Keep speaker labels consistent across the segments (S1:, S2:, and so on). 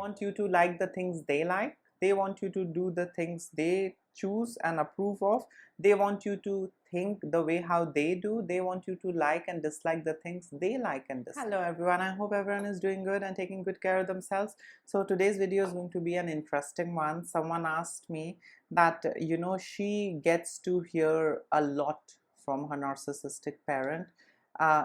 S1: want you to like the things they like. They want you to do the things they choose and approve of. They want you to think the way how they do. They want you to like and dislike the things they like and dislike. Hello everyone, I hope everyone is doing good and taking good care of themselves. So today's video is going to be an interesting one. Someone asked me that, she gets to hear a lot from her narcissistic parent.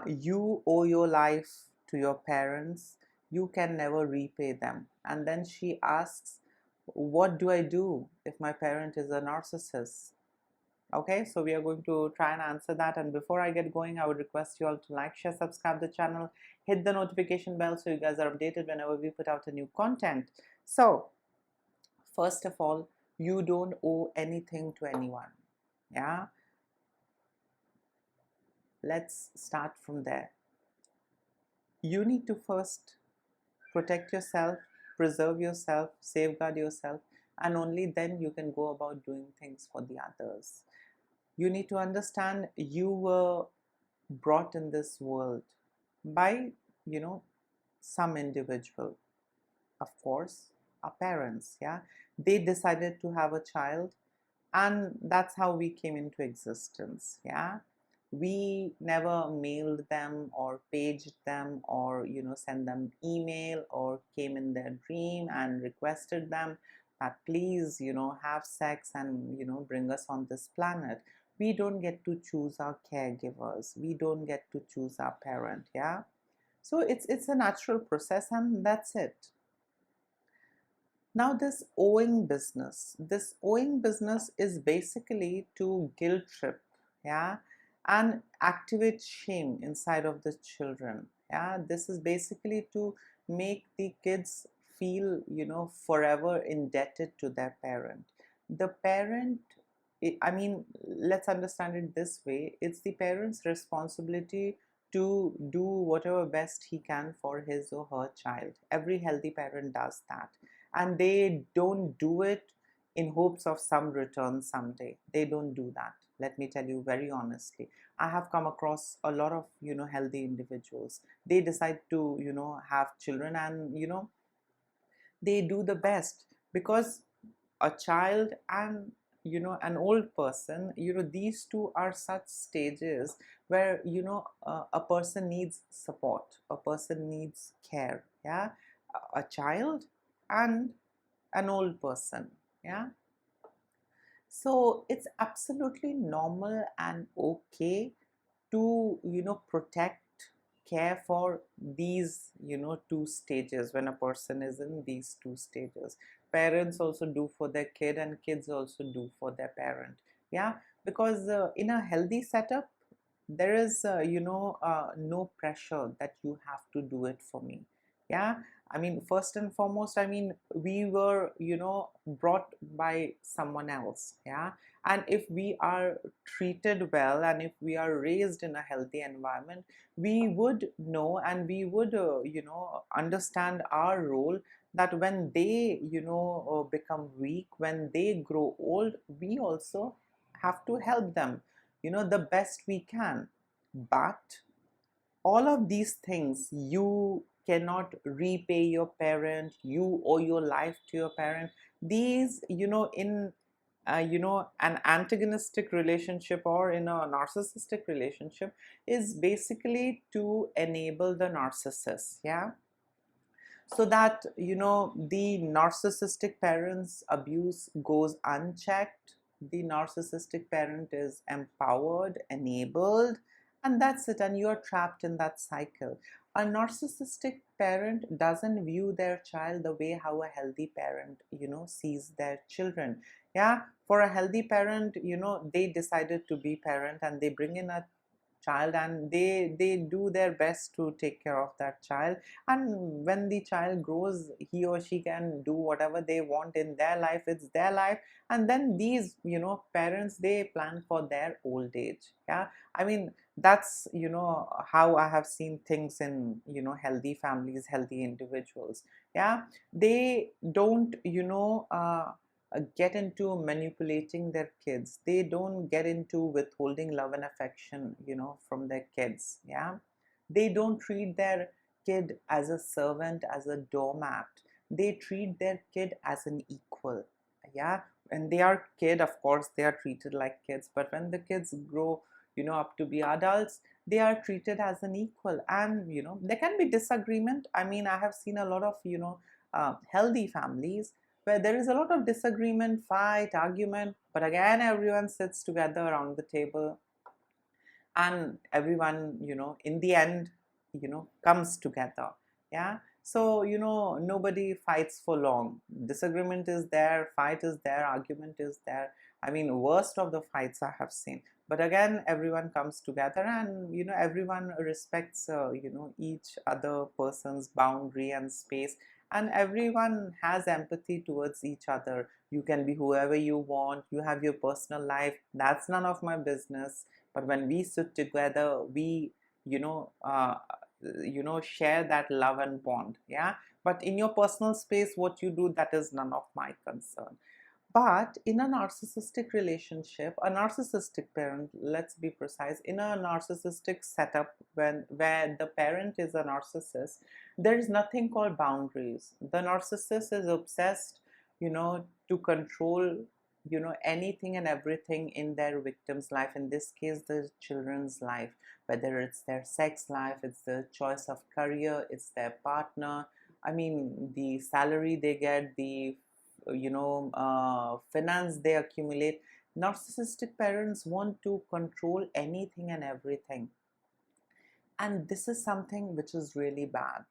S1: You owe your life to your parents. You can never repay them. And then she asks, what do I do if my parent is a narcissist? Okay, so we are going to try and answer that. And before I get going, I would request you all to like, share, subscribe the channel, hit the notification bell so you guys are updated whenever we put out a new content. So first of all, you don't owe anything to anyone. Yeah, let's start from there. You need to first protect yourself, preserve yourself, safeguard yourself, and only then you can go about doing things for the others. You need to understand you were brought in this world by, some individual. Of course, our parents, yeah. They decided to have a child, and that's how we came into existence, yeah. We never mailed them or paged them or send them email or came in their dream and requested them that please have sex and bring us on this planet. We don't get to choose our caregivers. We don't get to choose our parent, yeah. So it's a natural process, and that's it. Now this owing business is basically to guilt trip, yeah, and activate shame inside of the children. Yeah, this is basically to make the kids feel forever indebted to their parent. The parent, I mean, let's understand it this way: it's the parent's responsibility to do whatever best he can for his or her child. Every healthy parent does that, and they don't do it in hopes of some return someday. They don't do that. Let me tell you very honestly, I have come across a lot of healthy individuals. They decide to have children, and they do the best, because a child and an old person, these two are such stages where a person needs support, a person needs care, yeah. A child and an old person, yeah. So it's absolutely normal and okay to protect, care for these two stages. When a person is in these two stages, parents also do for their kid and kids also do for their parent, yeah. Because in a healthy setup, there is no pressure that you have to do it for me, yeah. I mean, first and foremost, I mean, we were brought by someone else, yeah. And if we are treated well and if we are raised in a healthy environment, we would know and we would understand our role, that when they become weak, when they grow old, we also have to help them the best we can. But all of these things, you cannot repay your parent, you owe your life to your parent. These in an antagonistic relationship or in a narcissistic relationship is basically to enable the narcissist, yeah. So that the narcissistic parent's abuse goes unchecked, the narcissistic parent is empowered, enabled, and that's it, and you're trapped in that cycle. A narcissistic parent doesn't view their child the way how a healthy parent sees their children, yeah. For a healthy parent, they decided to be parent and they bring in a child, and they do their best to take care of that child. And when the child grows, he or she can do whatever they want in their life. It's their life. And then these parents, they plan for their old age, yeah. I mean, that's how I have seen things in healthy families, healthy individuals, yeah. They don't get into manipulating their kids. They don't get into withholding love and affection from their kids, yeah. They don't treat their kid as a servant, as a doormat. they treat their kid as an equal. Yeah, when they are kid, of course they are treated like kids, but when the kids grow, up to be adults, they are treated as an equal. And there can be disagreement. I mean, I have seen a lot of healthy families where there is a lot of disagreement, fight, argument, but again everyone sits together around the table, and everyone in the end comes together. Yeah, so nobody fights for long. Disagreement is there, fight is there, argument is there. I mean, worst of the fights I have seen, but again everyone comes together, and everyone respects each other person's boundary and space, and everyone has empathy towards each other. You can be whoever you want, you have your personal life, that's none of my business. But when we sit together, we you know uh, share that love and bond. Yeah, but in your personal space, what you do, that is none of my concern. But in a narcissistic relationship, a narcissistic parent, let's be precise, in a narcissistic setup, where the parent is a narcissist, there is nothing called boundaries. The narcissist is obsessed to control anything and everything in their victim's life, in this case the children's life, whether it's their sex life, it's the choice of career, it's their partner. I mean, the salary they get, the finance they accumulate. Narcissistic parents want to control anything and everything, and this is something which is really bad.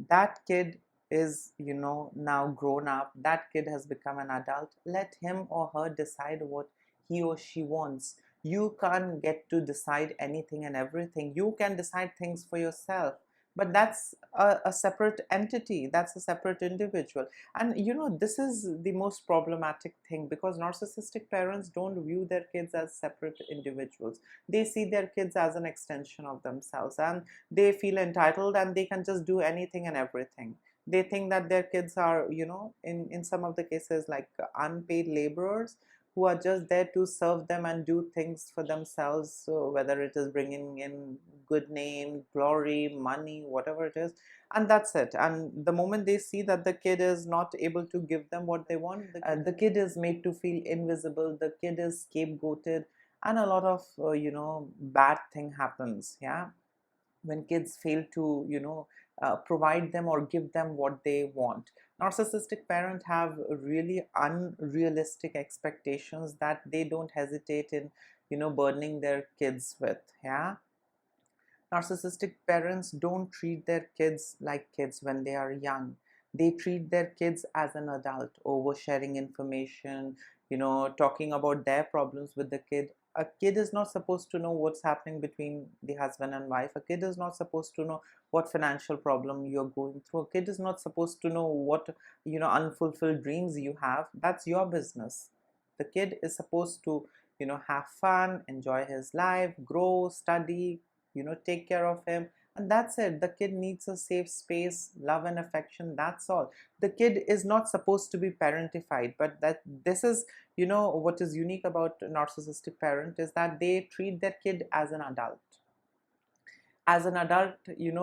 S1: That kid is now grown up, that kid has become an adult. Let him or her decide what he or she wants. You can't get to decide anything and everything. You can decide things for yourself, but that's a separate entity, that's a separate individual. And this is the most problematic thing, because narcissistic parents don't view their kids as separate individuals. They see their kids as an extension of themselves, and they feel entitled, and they can just do anything and everything. They think that their kids are in some of the cases like unpaid laborers, who are just there to serve them and do things for themselves. So whether it is bringing in good name, glory, money, whatever it is, and that's it. And the moment they see that the kid is not able to give them what they want, the kid is made to feel invisible, the kid is scapegoated, and a lot of bad thing happens. Yeah, when kids fail to provide them or give them what they want. Narcissistic parents have really unrealistic expectations that they don't hesitate in burdening their kids with. Yeah, narcissistic parents don't treat their kids like kids when they are young. They treat their kids as an adult, oversharing information, talking about their problems with the kid. A kid is not supposed to know what's happening between the husband and wife. A kid is not supposed to know what financial problem you're going through. A kid is not supposed to know what unfulfilled dreams you have. That's your business. The kid is supposed to have fun, enjoy his life, grow, study, take care of him, and that's it. The kid needs a safe space, love and affection, that's all. The kid is not supposed to be parentified. But that this is what is unique about narcissistic parent is that they treat their kid as an adult,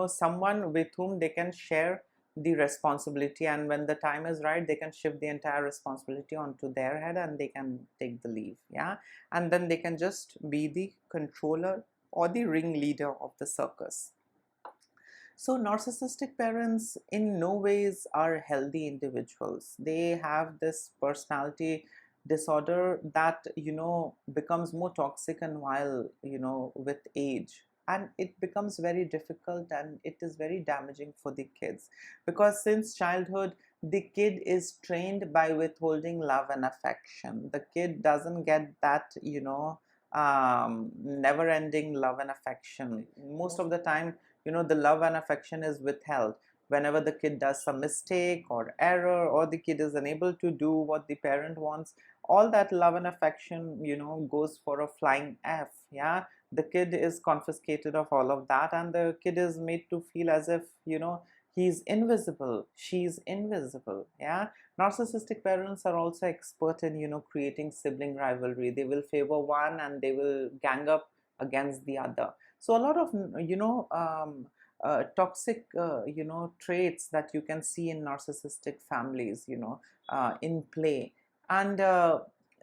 S1: someone with whom they can share the responsibility, and when the time is right, they can shift the entire responsibility onto their head, and they can take the leave. Yeah, and then they can just be the controller or the ringleader of the circus. So narcissistic parents in no ways are healthy individuals. They have this personality disorder that becomes more toxic and vile with age, and it becomes very difficult, and it is very damaging for the kids, because since childhood the kid is trained by withholding love and affection. The kid doesn't get that never ending love and affection. Most of the time the love and affection is withheld. Whenever the kid does some mistake or error, or the kid is unable to do what the parent wants, all that love and affection goes for a flying F. Yeah, the kid is confiscated of all of that, and the kid is made to feel as if he's invisible, she's invisible. Yeah, narcissistic parents are also expert in creating sibling rivalry. They will favor one and they will gang up against the other. So a lot of toxic traits that you can see in narcissistic families in play. And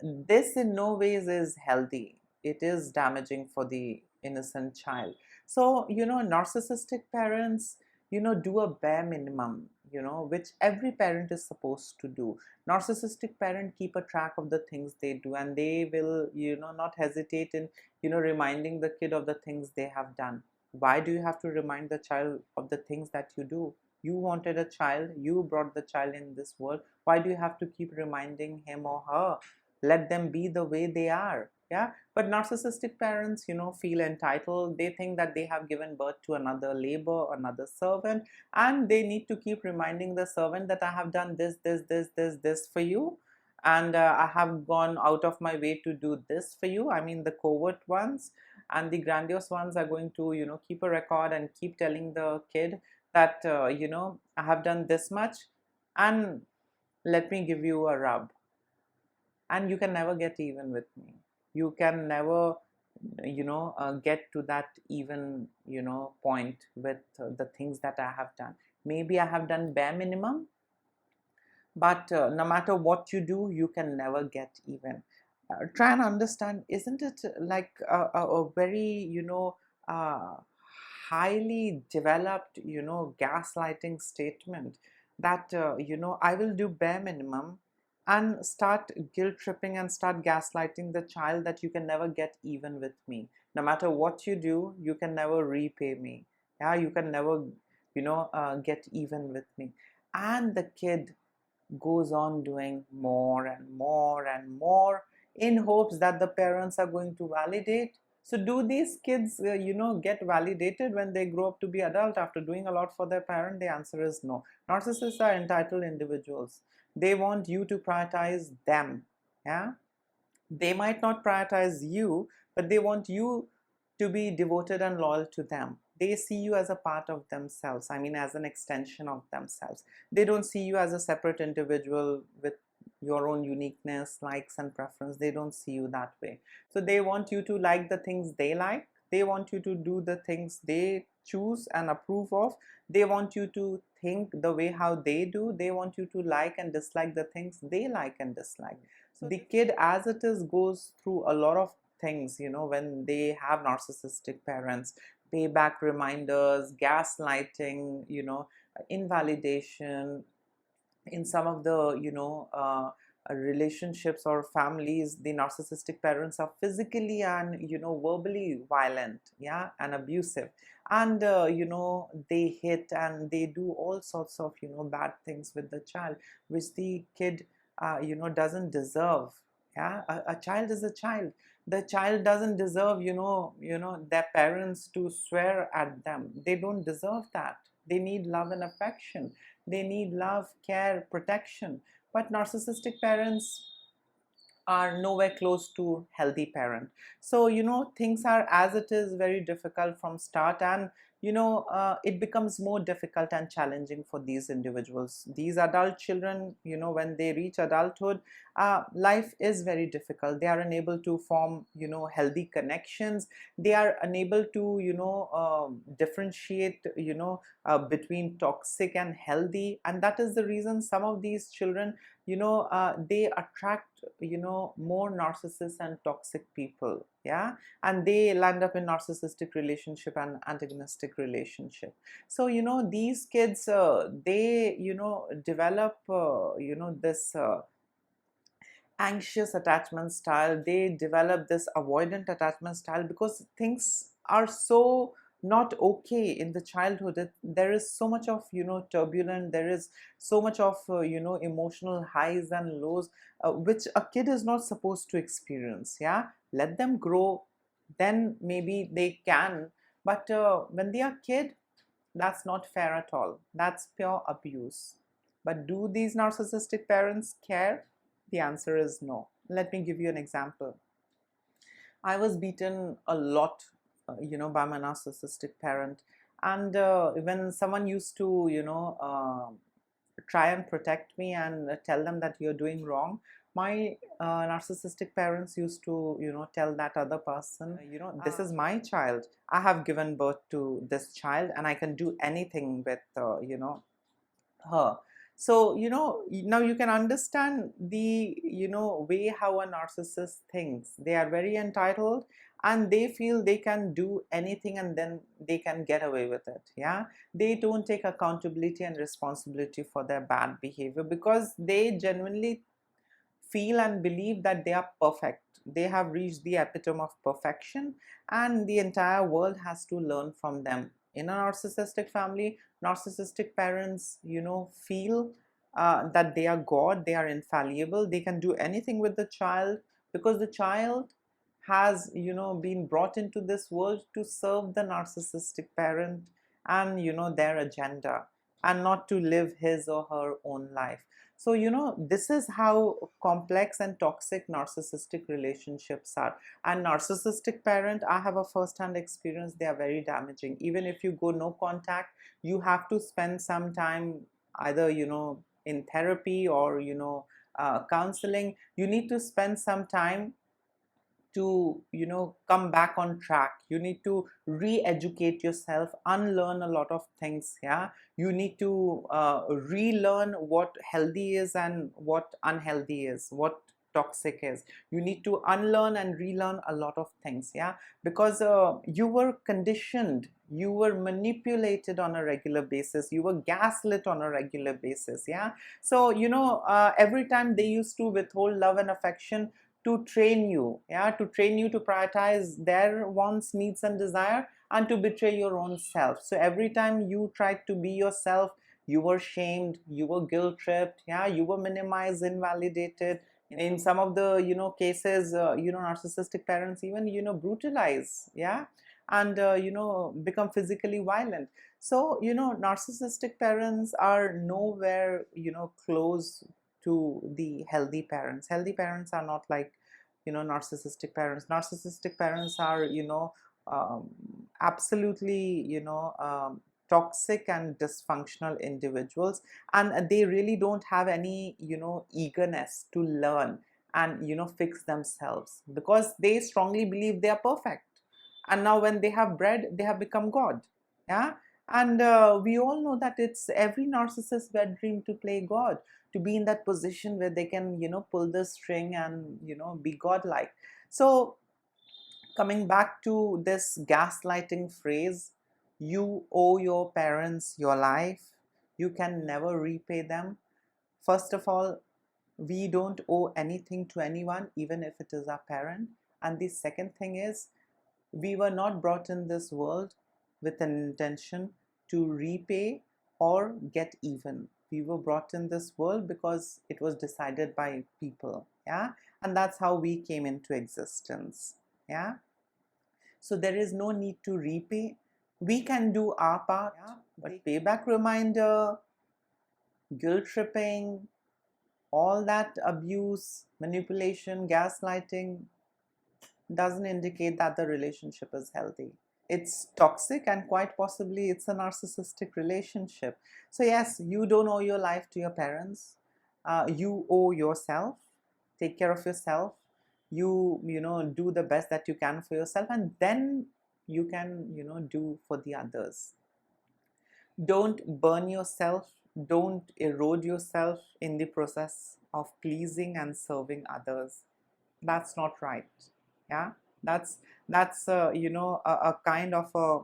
S1: this in no ways is healthy. It is damaging for the innocent child. So narcissistic parents do a bare minimum, which every parent is supposed to do. Narcissistic parent keep a track of the things they do, and they will not hesitate in reminding the kid of the things they have done. Why do you have to remind the child of the things that you do? You wanted a child, you brought the child in this world. Why do you have to keep reminding him or her? Let them be the way they are. Yeah. But narcissistic parents feel entitled. They think that they have given birth to another labor, another servant, and they need to keep reminding the servant that I have done this for you, and I have gone out of my way to do this for you. I mean, the covert ones. And the grandiose ones are going to keep a record and keep telling the kid that I have done this much, and let me give you a rub, and you can never get even with me. You can never get to that even point with the things that I have done. Maybe I have done bare minimum, but no matter what you do, you can never get even. Try and understand, isn't it like a very uh, highly developed gaslighting statement that I will do bare minimum, and start guilt tripping and start gaslighting the child that you can never get even with me. No matter what you do, you can never repay me. Yeah, you can never get even with me. And the kid goes on doing more and more and more in hopes that the parents are going to validate. So do these kids get validated when they grow up to be adult after doing a lot for their parent? The answer is no. Narcissists are entitled individuals. They want you to prioritize them. Yeah, they might not prioritize you, but they want you to be devoted and loyal to them. They see you as a part of themselves, I mean, as an extension of themselves. They don't see you as a separate individual with your own uniqueness, likes and preference. They don't see you that way. So they want you to like the things they like. They want you to do the things they choose and approve of. They want you to think the way how they do. They want you to like and dislike the things they like and dislike. So the kid as it is goes through a lot of things when they have narcissistic parents: payback reminders, gaslighting, invalidation. In some of the relationships or families, the narcissistic parents are physically and verbally violent, yeah, and abusive. And they hit and they do all sorts of bad things with the child, which the kid doesn't deserve. Yeah, a child is a child. The child doesn't deserve their parents to swear at them. They don't deserve that. They need love and affection. They need love, care, protection. But narcissistic parents are nowhere close to healthy parent. So things are as it is very difficult from start, and it becomes more difficult and challenging for these individuals. These adult children, when they reach adulthood, life is very difficult. They are unable to form healthy connections. They are unable to differentiate between toxic and healthy. And that is the reason some of these children they attract more narcissists and toxic people. Yeah, and they land up in narcissistic relationship and antagonistic relationship. So these kids they develop this anxious attachment style. They develop this avoidant attachment style because things are so not okay in the childhood. There is so much of turbulent. There is so much of emotional highs and lows, which a kid is not supposed to experience. Yeah, let them grow, then maybe they can. But when they are kid, that's not fair at all. That's pure abuse. But do these narcissistic parents care? The answer is no. Let me give you an example. I was beaten a lot, by my narcissistic parent. And when someone used to, try and protect me and tell them that you're doing wrong, My narcissistic parents used to, tell that other person, this is my child. I have given birth to this child, and I can do anything with, her. So, now you can understand the, way how a narcissist thinks. They are very entitled, and they feel they can do anything and then they can get away with it. Yeah. They don't take accountability and responsibility for their bad behavior because they genuinely feel and believe that they are perfect. They have reached the epitome of perfection, and the entire world has to learn from them. In a narcissistic family, narcissistic parents, feel that they are God, they are infallible, they can do anything with the child because the child has, been brought into this world to serve the narcissistic parent and, their agenda, and not to live his or her own life. So, this is how complex and toxic narcissistic relationships are. And narcissistic parent, I have a first-hand experience, they are very damaging. Even if you go no contact, you have to spend some time either, in therapy or, counseling. You need to spend some time to come back on track. You need to re-educate yourself, unlearn a lot of things. Yeah, you need to relearn what healthy is and what unhealthy is, what toxic is. You need to unlearn and relearn a lot of things. Yeah, because you were conditioned, you were manipulated on a regular basis, you were gaslit on a regular basis. Yeah, so every time they used to withhold love and affection to train you, yeah, to train you to prioritize their wants, needs, and desire, and to betray your own self. So every time you tried to be yourself, you were shamed, you were guilt tripped, yeah, you were minimized, invalidated. In some of the cases, narcissistic parents even brutalize, yeah, and become physically violent. So narcissistic parents are nowhere close to the healthy parents. Healthy parents are not like narcissistic parents. Narcissistic parents are um, absolutely toxic and dysfunctional individuals, and they really don't have any eagerness to learn and fix themselves because they strongly believe they are perfect. And now when they have bread, they have become God. Yeah. And we all know that it's every narcissist's wet dream to play God, to be in that position where they can pull the string and be godlike. So coming back to this gaslighting phrase, you owe your parents your life, you can never repay them. First of all, we don't owe anything to anyone, even if it is our parent. And the second thing is, we were not brought in this world with an intention to repay or get even. We were brought in this world because it was decided by people. Yeah. And that's how we came into existence. Yeah. So there is no need to repay. We can do our part, yeah, but payback reminder, guilt tripping, all that abuse, manipulation, gaslighting doesn't indicate that the relationship is healthy. It's toxic, and quite possibly it's a narcissistic relationship. So yes, you don't owe your life to your parents. You owe yourself. Take care of yourself. You do the best that you can for yourself, and then you can do for the others. Don't burn yourself. Don't erode yourself in the process of pleasing and serving others. That's not right. Yeah, that's a kind of a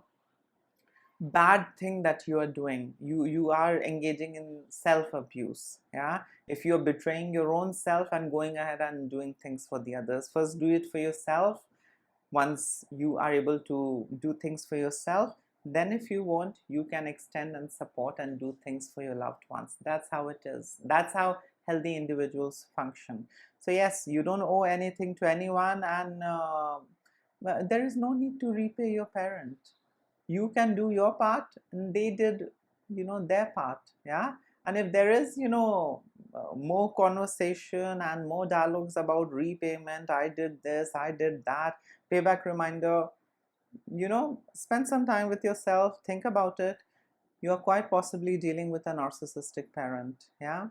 S1: bad thing that you are doing. You are engaging in self abuse. Yeah, if you're betraying your own self and going ahead and doing things for the others, first do it for yourself. Once you are able to do things for yourself, then if you want, you can extend and support and do things for your loved ones. That's how it is. That's how healthy individuals function. So yes, you don't owe anything to anyone, and there is no need to repay your parent. You can do your part, and they did their part. Yeah. And if there is more conversation and more dialogues about repayment, I did this, I did that, payback reminder, spend some time with yourself, think about it. You are quite possibly dealing with a narcissistic parent. Yeah.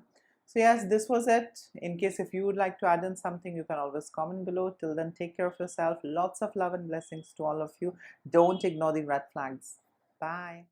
S1: So yes, this was it. In case if you would like to add in something, you can always comment below. Till then, take care of yourself. Lots of love and blessings to all of you. Don't ignore the red flags. Bye.